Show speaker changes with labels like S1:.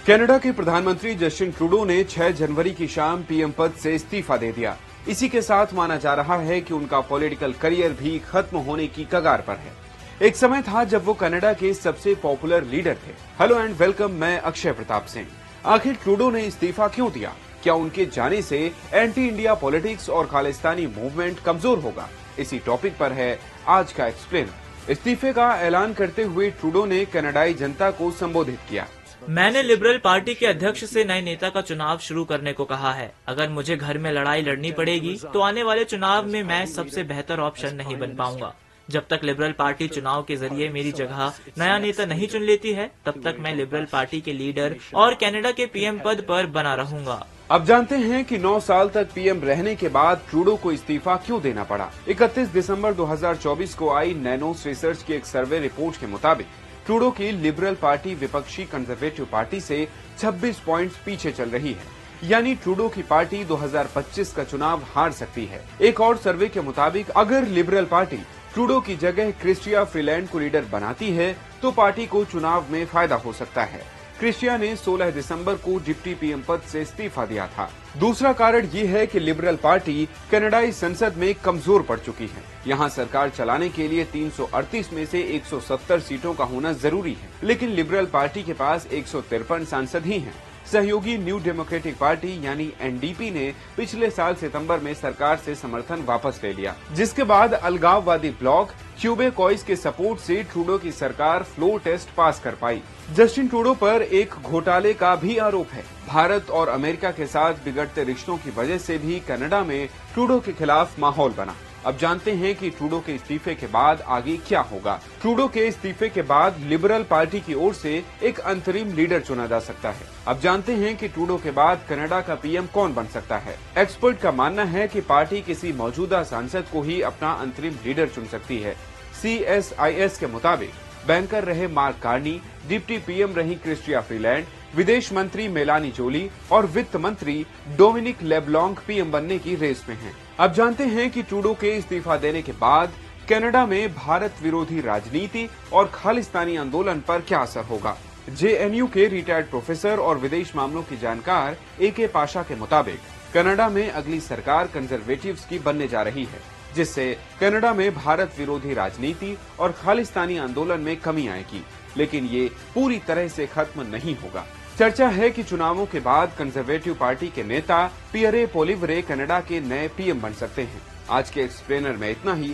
S1: Canada के प्रधानमंत्री Justin Trudeau ने 6 जनवरी की शाम पीएम पद से इस्तीफा दे दिया। इसी के साथ माना जा रहा है कि उनका पॉलिटिकल करियर भी खत्म होने की कगार पर है। एक समय था जब वो कनाडा के सबसे पॉपुलर लीडर थे। हेलो एंड वेलकम, मैं अक्षय प्रताप सिंह। आखिर ट्रूडो ने इस्तीफा क्यों दिया? क्या उनके जाने से एंटी इंडिया पॉलिटिक्स और खालिस्तानी मूवमेंट कमजोर होगा? इसी टॉपिक पर है आज का एक्सप्लेनर। इस्तीफे का ऐलान करते हुए ट्रूडो ने कनाडाई जनता को संबोधित किया।
S2: मैंने लिबरल पार्टी के अध्यक्ष से नए नेता का चुनाव शुरू करने को कहा है। अगर मुझे घर में लड़ाई लड़नी पड़ेगी तो आने वाले चुनाव में मैं सबसे बेहतर ऑप्शन नहीं बन पाऊंगा। जब तक लिबरल पार्टी चुनाव के जरिए मेरी जगह नया नेता नहीं चुन लेती है, तब तक मैं लिबरल पार्टी के लीडर और कनाडा के पीएम पद पर बना रहूंगा।
S1: अब जानते हैं कि 9 साल तक पीएम रहने के बाद ट्रूडो को इस्तीफा क्यों देना पड़ा। 31 दिसंबर 2024 को आई नैनोस रिसर्च की एक सर्वे रिपोर्ट के मुताबिक ट्रूडो की लिबरल पार्टी विपक्षी कंजर्वेटिव पार्टी से 26 पॉइंट्स पीछे चल रही है। यानी ट्रूडो की पार्टी 2025 का चुनाव हार सकती है। एक और सर्वे के मुताबिक अगर लिबरल पार्टी ट्रूडो की जगह क्रिस्टिया फ्रीलैंड को लीडर बनाती है तो पार्टी को चुनाव में फायदा हो सकता है। क्रिस्टिया ने 16 दिसंबर को डिप्टी पीएम पद से इस्तीफा दिया था। दूसरा कारण ये है कि लिबरल पार्टी कनाडाई संसद में कमजोर पड़ चुकी है। यहाँ सरकार चलाने के लिए 338 में से 170 सीटों का होना जरूरी है, लेकिन लिबरल पार्टी के पास 153 सांसद ही हैं। सहयोगी न्यू डेमोक्रेटिक पार्टी यानी एनडीपी ने पिछले साल सितंबर में सरकार से समर्थन वापस ले लिया, जिसके बाद अलगाववादी ब्लॉक क्यूबेकॉइस के सपोर्ट से ट्रूडो की सरकार फ्लोर टेस्ट पास कर पाई। जस्टिन ट्रूडो पर एक घोटाले का भी आरोप है। भारत और अमेरिका के साथ बिगड़ते रिश्तों की वजह से भी कनाडा में ट्रूडो के खिलाफ माहौल बना। अब जानते हैं कि ट्रूडो के इस्तीफे के बाद आगे क्या होगा। ट्रूडो के इस्तीफे के बाद लिबरल पार्टी की ओर से एक अंतरिम लीडर चुना जा सकता है। अब जानते हैं कि ट्रूडो के बाद कनाडा का पीएम कौन बन सकता है। एक्सपर्ट का मानना है कि पार्टी किसी मौजूदा सांसद को ही अपना अंतरिम लीडर चुन सकती है। CSIS के मुताबिक बैंकर रहे मार्क कार्नी, डिप्टी पीएम रही क्रिस्टिया फ्रीलैंड, विदेश मंत्री मेलानी जोली और वित्त मंत्री डोमिनिक लेब्लॉन्ग पीएम बनने की रेस में हैं। अब जानते हैं कि ट्रूडो के इस्तीफा देने के बाद कनाडा में भारत विरोधी राजनीति और खालिस्तानी आंदोलन पर क्या असर होगा। JNU के रिटायर्ड प्रोफेसर और विदेश मामलों की जानकार AK पाशा के मुताबिक कनाडा में अगली सरकार कंजर्वेटिव्स की बनने जा रही है, जिससे कनाडा में भारत विरोधी राजनीति और खालिस्तानी आंदोलन में कमी आएगी, लेकिन ये पूरी तरह से खत्म नहीं होगा। चर्चा है कि चुनावों के बाद कंजर्वेटिव पार्टी के नेता पियरे पोलिवरे कनाडा के नए पीएम बन सकते हैं। आज के एक्सप्लेनर में इतना ही।